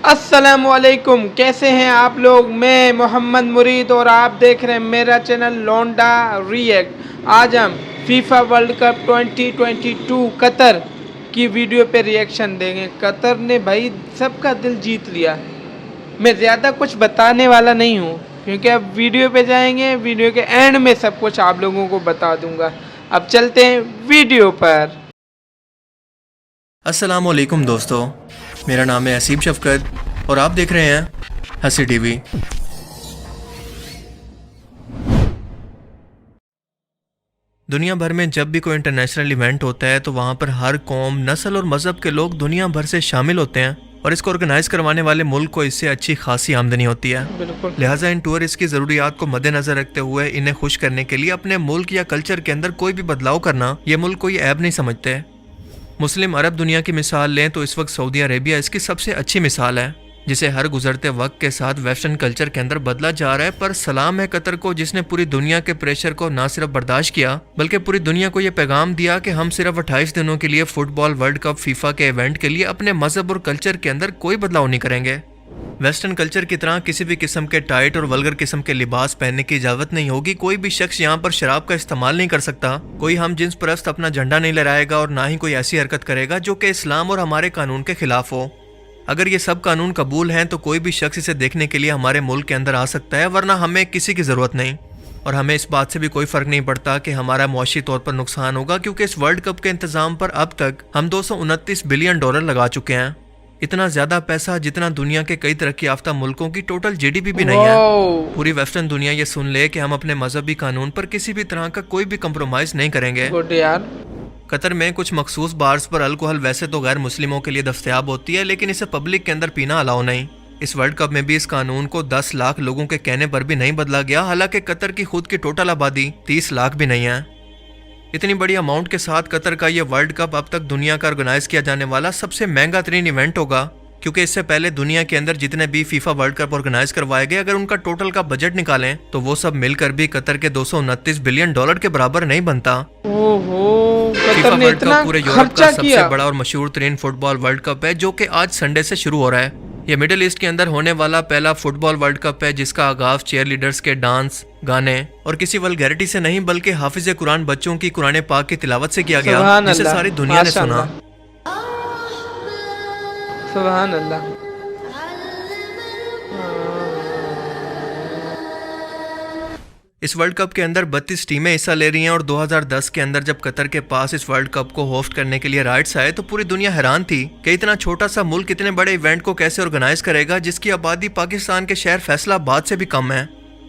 السلام علیکم، کیسے ہیں آپ لوگ؟ میں محمد مرید اور آپ دیکھ رہے ہیں میرا چینل لونڈا ریئیکٹ۔ آج ہم فیفا ورلڈ کپ 2022 قطر کی ویڈیو پہ ریئیکشن دیں گے۔ قطر نے بھائی سب کا دل جیت لیا۔ میں زیادہ کچھ بتانے والا نہیں ہوں کیونکہ اب ویڈیو پہ جائیں گے، ویڈیو کے اینڈ میں سب کچھ آپ لوگوں کو بتا دوں گا۔ اب چلتے ہیں ویڈیو پر۔ السلام علیکم دوستو، میرا نام ہے حسیب شفقت اور آپ دیکھ رہے ہیں ہنسی ٹی وی۔ دنیا بھر میں جب بھی کوئی انٹرنیشنل ایونٹ ہوتا ہے تو وہاں پر ہر قوم، نسل اور مذہب کے لوگ دنیا بھر سے شامل ہوتے ہیں اور اس کو آرگنائز کروانے والے ملک کو اس سے اچھی خاصی آمدنی ہوتی ہے۔ لہٰذا ان ٹورسٹ کی ضروریات کو مد نظر رکھتے ہوئے انہیں خوش کرنے کے لیے اپنے ملک یا کلچر کے اندر کوئی بھی بدلاؤ کرنا یہ ملک کوئی عیب نہیں سمجھتے۔ مسلم عرب دنیا کی مثال لیں تو اس وقت سعودی عربیہ اس کی سب سے اچھی مثال ہے، جسے ہر گزرتے وقت کے ساتھ ویسٹرن کلچر کے اندر بدلا جا رہا ہے۔ پر سلام ہے قطر کو، جس نے پوری دنیا کے پریشر کو نہ صرف برداشت کیا بلکہ پوری دنیا کو یہ پیغام دیا کہ ہم صرف 28 دنوں کے لیے فٹ بال ورلڈ کپ فیفا کے ایونٹ کے لیے اپنے مذہب اور کلچر کے اندر کوئی بدلاؤ نہیں کریں گے۔ ویسٹرن کلچر کی طرح کسی بھی قسم کے ٹائٹ اور ولگر قسم کے لباس پہننے کی اجازت نہیں ہوگی، کوئی بھی شخص یہاں پر شراب کا استعمال نہیں کر سکتا، کوئی ہم جنس پرست اپنا جھنڈا نہیں لہرائے گا اور نہ ہی کوئی ایسی حرکت کرے گا جو کہ اسلام اور ہمارے قانون کے خلاف ہو۔ اگر یہ سب قانون قبول ہیں تو کوئی بھی شخص اسے دیکھنے کے لیے ہمارے ملک کے اندر آ سکتا ہے، ورنہ ہمیں کسی کی ضرورت نہیں، اور ہمیں اس بات سے بھی کوئی فرق نہیں پڑتا کہ ہمارا معاشی طور پر نقصان ہوگا، کیونکہ اس ورلڈ کپ کے انتظام پر اب تک ہم $229 بلین لگا چکے ہیں۔ اتنا زیادہ پیسہ جتنا دنیا کے کئی ترقی یافتہ ملکوں کی ٹوٹل جی ڈی پی بھی نہیں ہے۔ پوری ویسٹرن دنیا یہ سن لے کہ ہم اپنے مذہبی قانون پر کسی بھی طرح کا کوئی بھی کمپرومائز نہیں کریں گے۔ قطر میں کچھ مخصوص بارز پر الکوہل ویسے تو غیر مسلموں کے لیے دستیاب ہوتی ہے، لیکن اسے پبلک کے اندر پینا الاؤ نہیں۔ اس ورلڈ کپ میں بھی اس قانون کو 10 لاکھ لوگوں کے کہنے پر بھی نہیں بدلا گیا، حالانکہ قطر کی خود کی ٹوٹل آبادی 30 لاکھ بھی نہیں ہے۔ اتنی بڑی اماؤنٹ کے ساتھ قطر کا یہ ورلڈ کپ اب تک دنیا کا آرگنائز کیا جانے والا سب سے مہنگا ترین ایونٹ ہوگا، کیونکہ اس سے پہلے دنیا کے اندر جتنے بھی فیفا ورلڈ کپ آرگنائز کروائے گئے، اگر ان کا ٹوٹل کا بجٹ نکالیں تو وہ سب مل کر بھی قطر کے $229 بلین کے برابر نہیں بنتا۔ فیفا ورلڈ کپ پورے یورپ کا سب سے بڑا اور مشہور ترین فٹ بال ورلڈ کپ ہے، جو کہ آج سنڈے سے شروع ہو رہا ہے۔ یہ مڈل ایسٹ کے اندر ہونے والا پہلا فٹ بال ورلڈ کپ ہے جس کا آغاز چیئر لیڈرز کے ڈانس، گانے اور کسی ولگیرٹی سے نہیں بلکہ حافظ قرآن بچوں کی قرآن پاک کی تلاوت سے کیا گیا، جسے ساری دنیا نے سنا۔ سبحان اللہ۔ اس ورلڈ کپ کے اندر 32 ٹیمیں حصہ لے رہی ہیں، اور 2010 کے اندر جب قطر کے پاس اس ورلڈ کپ کو ہوسٹ کرنے کے لیے رائٹس آئے تو پوری دنیا حیران تھی کہ اتنا چھوٹا سا ملک اتنے بڑے ایونٹ کو کیسے آرگنائز کرے گا، جس کی آبادی پاکستان کے شہر فیصل آباد سے بھی کم ہے۔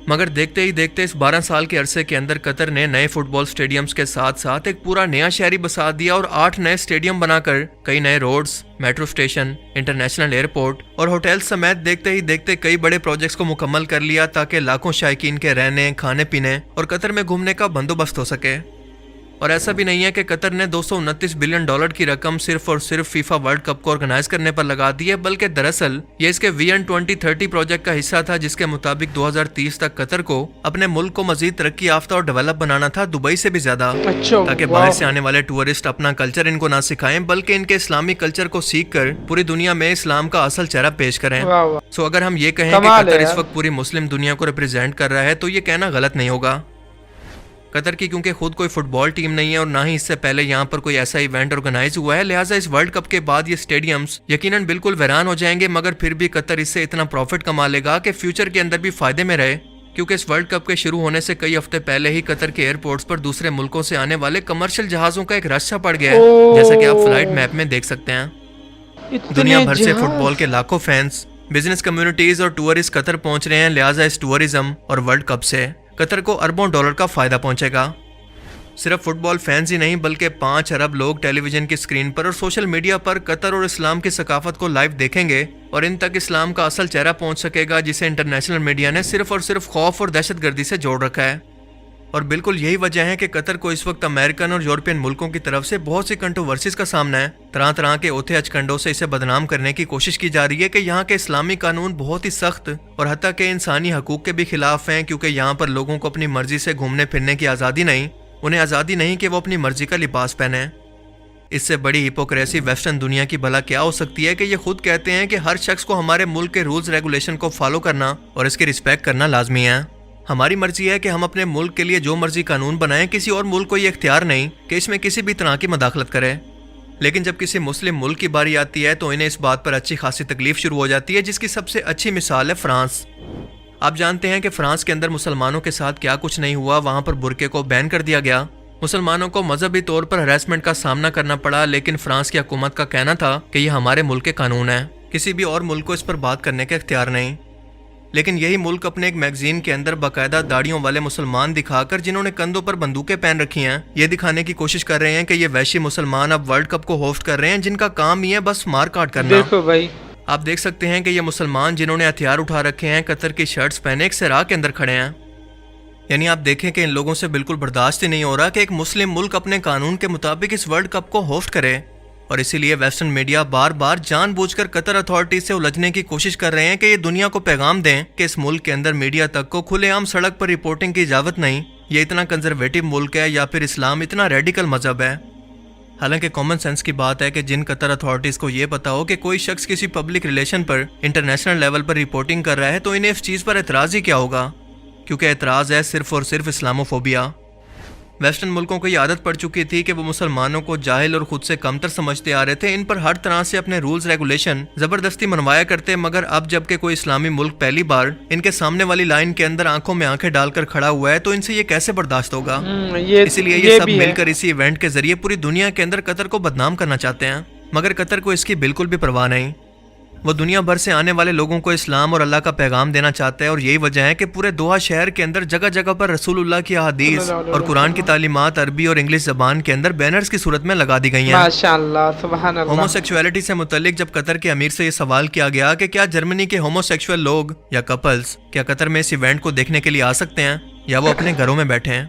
مگر دیکھتے ہی دیکھتے اس 12 سال کے عرصے کے اندر قطر نے نئے فٹ بال سٹیڈیمز کے ساتھ ساتھ ایک پورا نیا شہری بسا دیا، اور 8 نئے سٹیڈیم بنا کر کئی نئے roads, metro station, international airport اور ہوٹل سمیت دیکھتے ہی دیکھتے کئی بڑے پروجیکٹس کو مکمل کر لیا، تاکہ لاکھوں شائقین کے رہنے، کھانے پینے اور قطر میں گھومنے کا بندوبست ہو سکے۔ اور ایسا بھی نہیں ہے کہ قطر نے $229 بلین کی رقم صرف اور صرف فیفا ورلڈ کپ کو آرگنائز کرنے پر لگا دی ہے، بلکہ دراصل یہ اس کے ویژن 2030 پروجیکٹ کا حصہ تھا، جس کے مطابق 2030 تک قطر کو اپنے ملک کو مزید ترقی یافتہ اور ڈیولپ بنانا تھا، دبئی سے بھی زیادہ، تاکہ باہر سے آنے والے ٹورسٹ اپنا کلچر ان کو نہ سکھائیں بلکہ ان کے اسلامی کلچر کو سیکھ کر پوری دنیا میں اسلام کا اصل چہرہ پیش کریں۔ سو اگر ہم یہ کہیں کہ قطر اس وقت پوری مسلم دنیا کو ریپرزینٹ کر رہا ہے تو یہ کہنا غلط نہیں ہوگا۔ قطر کی کیونکہ خود کوئی فٹ بال ٹیم نہیں ہے اور نہ ہی اس سے پہلے یہاں پر کوئی ایسا ایونٹ آرگنائز ہوا ہے، لہٰذا اس ورلڈ کپ کے بعد یہ سٹیڈیمز یقیناً بالکل ویران ہو جائیں گے، مگر پھر بھی قطر اس سے اتنا پروفٹ کما لے گا کہ فیوچر کے اندر بھی فائدے میں رہے، کیونکہ اس ورلڈ کپ کے شروع ہونے سے کئی ہفتے پہلے ہی قطر کے ایئرپورٹس پر دوسرے ملکوں سے آنے والے کمرشل جہازوں کا ایک رش سا پڑ گیا ہے، جیسا کہ آپ فلائٹ میپ میں دیکھ سکتے ہیں۔ دنیا بھر سے فٹ بال کے لاکھوں فینس، بزنس کمیونٹیز اور ٹورسٹ قطر پہنچ رہے ہیں، لہٰذا اس ٹورزم اور ورلڈ کپ سے قطر کو اربوں ڈالر کا فائدہ پہنچے گا۔ صرف فٹ بال فینز ہی نہیں بلکہ 5 ارب لوگ ٹیلی ویژن کی اسکرین پر اور سوشل میڈیا پر قطر اور اسلام کی ثقافت کو لائیو دیکھیں گے، اور ان تک اسلام کا اصل چہرہ پہنچ سکے گا، جسے انٹرنیشنل میڈیا نے صرف اور صرف خوف اور دہشت گردی سے جوڑ رکھا ہے۔ اور بالکل یہی وجہ ہے کہ قطر کو اس وقت امریکن اور یورپین ملکوں کی طرف سے بہت سی کنٹروورسیز کا سامنا ہے، طرح طرح کے اوتھے اچکنڈوں سے اسے بدنام کرنے کی کوشش کی جا رہی ہے کہ یہاں کے اسلامی قانون بہت ہی سخت اور حتیٰ کہ انسانی حقوق کے بھی خلاف ہیں، کیونکہ یہاں پر لوگوں کو اپنی مرضی سے گھومنے پھرنے کی آزادی نہیں، انہیں آزادی نہیں کہ وہ اپنی مرضی کا لباس پہنیں۔ اس سے بڑی ہپوکریسی ویسٹرن دنیا کی بھلا کیا ہو سکتی ہے کہ یہ خود کہتے ہیں کہ ہر شخص کو ہمارے ملک کے رولز ریگولیشن کو فالو کرنا اور اس کی رسپیکٹ کرنا لازمی ہے. ہماری مرضی ہے کہ ہم اپنے ملک کے لیے جو مرضی قانون بنائیں, کسی اور ملک کو یہ اختیار نہیں کہ اس میں کسی بھی طرح کی مداخلت کرے. لیکن جب کسی مسلم ملک کی باری آتی ہے تو انہیں اس بات پر اچھی خاصی تکلیف شروع ہو جاتی ہے, جس کی سب سے اچھی مثال ہے فرانس. آپ جانتے ہیں کہ فرانس کے اندر مسلمانوں کے ساتھ کیا کچھ نہیں ہوا. وہاں پر برقعے کو بین کر دیا گیا, مسلمانوں کو مذہبی طور پر ہراسمنٹ کا سامنا کرنا پڑا, لیکن فرانس کی حکومت کا کہنا تھا کہ یہ ہمارے ملک کے قانون ہیں, کسی بھی اور ملک کو اس پر بات کرنے کا اختیار نہیں. لیکن یہی ملک اپنے ایک میگزین کے اندر باقاعدہ داڑھیوں والے مسلمان دکھا کر, جنہوں نے کندھوں پر بندوقیں پہن رکھی ہیں, یہ دکھانے کی کوشش کر رہے ہیں کہ یہ وحشی مسلمان اب ورلڈ کپ کو ہوسٹ کر رہے ہیں, جن کا کام ہی ہے بس مار کاٹ کرنا. دیکھو بھائی, آپ دیکھ سکتے ہیں کہ یہ مسلمان جنہوں نے ہتھیار اٹھا رکھے ہیں قطر کی شرٹس پہنے ایک صحرا کے اندر کھڑے ہیں. یعنی آپ دیکھیں کہ ان لوگوں سے بالکل برداشت ہی نہیں ہو رہا کہ ایک مسلم ملک اپنے قانون کے مطابق اس ورلڈ کپ کو ہوسٹ کرے. اور اسی لیے ویسٹرن میڈیا بار بار جان بوجھ کر قطر اتھارٹیز سے الجھنے کی کوشش کر رہے ہیں کہ یہ دنیا کو پیغام دیں کہ اس ملک کے اندر میڈیا تک کو کھلے عام سڑک پر رپورٹنگ کی اجازت نہیں. یہ اتنا کنزرویٹو ملک ہے یا پھر اسلام اتنا ریڈیکل مذہب ہے. حالانکہ کامن سینس کی بات ہے کہ جن قطر اتھارٹیز کو یہ پتا ہو کہ کوئی شخص کسی پبلک ریلیشن پر انٹرنیشنل لیول پر رپورٹنگ کر رہا ہے تو انہیں اس چیز پر اعتراض ہی کیا ہوگا, کیونکہ اعتراض ہے صرف اور صرف اسلاموفوبیا. ویسٹرن ملکوں کو یہ عادت پڑ چکی تھی کہ وہ مسلمانوں کو جاہل اور خود سے کمتر سمجھتے آ رہے تھے, ان پر ہر طرح سے اپنے رولز ریگولیشن زبردستی منوایا کرتے. مگر اب جب کہ کوئی اسلامی ملک پہلی بار ان کے سامنے والی لائن کے اندر آنکھوں میں آنکھیں ڈال کر کھڑا ہوا ہے تو ان سے یہ کیسے برداشت ہوگا. اسی لیے یہ سب مل کر اسی ایونٹ کے ذریعے پوری دنیا کے اندر قطر کو بدنام کرنا چاہتے ہیں. مگر قطر کو اس کی بالکل بھی پرواہ نہیں. وہ دنیا بھر سے آنے والے لوگوں کو اسلام اور اللہ کا پیغام دینا چاہتا ہے, اور یہی وجہ ہے کہ پورے دوحہ شہر کے اندر جگہ جگہ پر رسول اللہ کی احادیث اور قرآن کی تعلیمات عربی اور انگلش زبان کے اندر بینرز کی صورت میں لگا دی گئی ہیں. ماشاءاللہ, سبحان اللہ. ہومو سیکچولیٹی سے متعلق جب قطر کے امیر سے یہ سوال کیا گیا کہ کیا جرمنی کے ہومو سیکچول لوگ یا کپلز کیا قطر میں اس ایونٹ کو دیکھنے کے لیے آ سکتے ہیں یا وہ اپنے گھروں میں بیٹھے ہیں.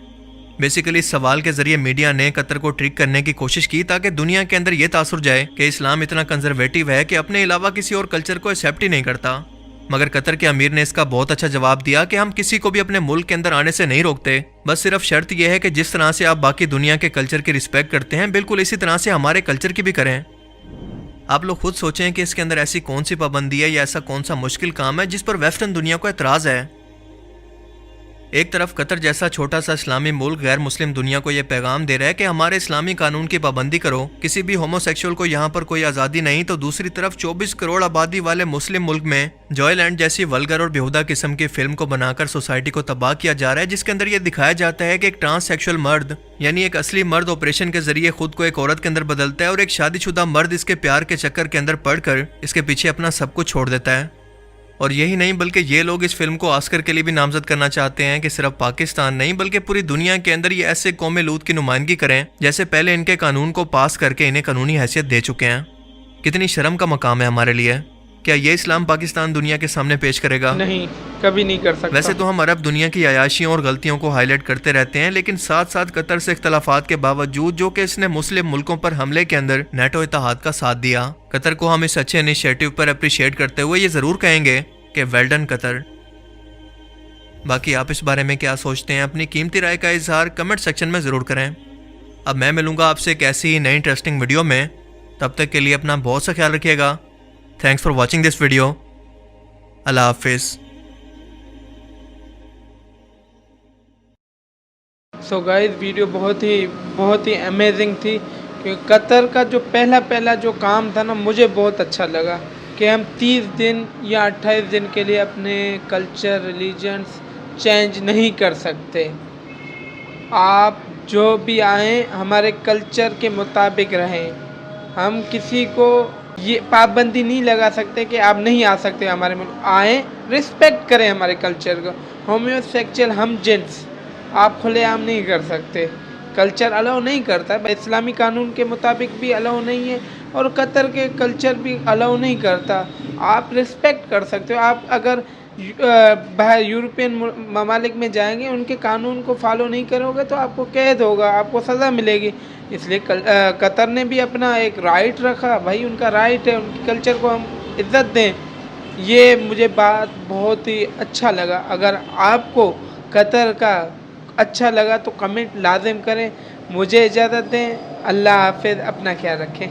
بیسیکلی اس سوال کے ذریعے میڈیا نے قطر کو ٹرک کرنے کی کوشش کی تاکہ دنیا کے اندر یہ تاثر جائے کہ اسلام اتنا کنزرویٹو ہے کہ اپنے علاوہ کسی اور کلچر کو ایکسیپٹ ہی نہیں کرتا. مگر قطر کے امیر نے اس کا بہت اچھا جواب دیا کہ ہم کسی کو بھی اپنے ملک کے اندر آنے سے نہیں روکتے, بس صرف شرط یہ ہے کہ جس طرح سے آپ باقی دنیا کے کلچر کی رسپیکٹ کرتے ہیں بالکل اسی طرح سے ہمارے کلچر کی بھی کریں. آپ لوگ خود سوچیں کہ اس کے اندر ایسی کون سی پابندی ہے یا ایسا کون سا مشکل کام ہے جس پر ویسٹرن دنیا کو اعتراض ہے. ایک طرف قطر جیسا چھوٹا سا اسلامی ملک غیر مسلم دنیا کو یہ پیغام دے رہا ہے کہ ہمارے اسلامی قانون کی پابندی کرو, کسی بھی ہومو سیکشول کو یہاں پر کوئی آزادی نہیں, تو دوسری طرف 24 کروڑ آبادی والے مسلم ملک میں جوائے لینڈ جیسی ولگر اور بیہودہ قسم کی فلم کو بنا کر سوسائٹی کو تباہ کیا جا رہا ہے, جس کے اندر یہ دکھایا جاتا ہے کہ ایک ٹرانس سیکشول مرد یعنی ایک اصلی مرد آپریشن کے ذریعے خود کو ایک عورت کے اندر بدلتا ہے, اور ایک شادی شدہ مرد اس کے پیار کے چکر کے اندر پڑ کر اس کے پیچھے اپنا سب کچھ چھوڑ دیتا ہے. اور یہی نہیں بلکہ یہ لوگ اس فلم کو آسکر کے لیے بھی نامزد کرنا چاہتے ہیں کہ صرف پاکستان نہیں بلکہ پوری دنیا کے اندر یہ ایسے قوم لوط کی نمائندگی کریں جیسے پہلے ان کے قانون کو پاس کر کے انہیں قانونی حیثیت دے چکے ہیں. کتنی شرم کا مقام ہے ہمارے لیے. کیا یہ اسلام پاکستان دنیا کے سامنے پیش کرے گا؟ نہیں, کبھی نہیں کر سکتا. ویسے تو ہم عرب دنیا کی عیاشیوں اور غلطیوں کو ہائی لائٹ کرتے رہتے ہیں, لیکن ساتھ ساتھ قطر سے اختلافات کے باوجود جو کہ اس نے مسلم ملکوں پر حملے کے اندر نیٹو اتحاد کا ساتھ دیا, قطر کو ہم اس اچھے انیشیٹو پر اپریشیٹ کرتے ہوئے یہ ضرور کہیں گے کہ ویل ڈن قطر. باقی آپ اس بارے میں کیا سوچتے ہیں؟ اپنی قیمتی رائے کا اظہار کمنٹ سیکشن میں ضرور کریں. اب میں ملوں گا آپ سے ایک ایسی نئی انٹرسٹنگ ویڈیو میں, تب تک کے لیے اپنا بہت سا خیال رکھیے گا. Thanks for watching this video. اللہ حافظ. سو گائز, ویڈیو بہت ہی امیزنگ تھی, کیونکہ قطر کا جو پہلا جو کام تھا نا, مجھے بہت اچھا لگا کہ ہم 30 دن یا 28 دن کے لیے اپنے کلچر ریلیجنس چینج نہیں کر سکتے. آپ جو بھی آئیں ہمارے کلچر کے مطابق رہیں. ہم کسی کو یہ پابندی نہیں لگا سکتے کہ آپ نہیں آ سکتے ہمارے ملک. آئیں, رسپیکٹ کریں ہمارے کلچر کو. ہومیو سیکچول ہم جنس آپ کھلے عام نہیں کر سکتے. کلچر الاؤ نہیں کرتا, اسلامی قانون کے مطابق بھی الاؤ نہیں ہے, اور قطر کے کلچر بھی الاؤ نہیں کرتا. آپ رسپیکٹ کر سکتے ہو. آپ اگر باہر یورپین ممالک میں جائیں گے, ان کے قانون کو فالو نہیں کرو گے تو آپ کو قید ہوگا, آپ کو سزا ملے گی. اس لیے قطر نے بھی اپنا ایک رائٹ رکھا. بھائی ان کا رائٹ ہے, ان کے کلچر کو ہم عزت دیں. یہ مجھے بات بہت ہی اچھا لگا. اگر آپ کو قطر کا اچھا لگا تو کمنٹ لازم کریں. مجھے اجازت دیں. اللہ حافظ. اپنا خیال رکھیں.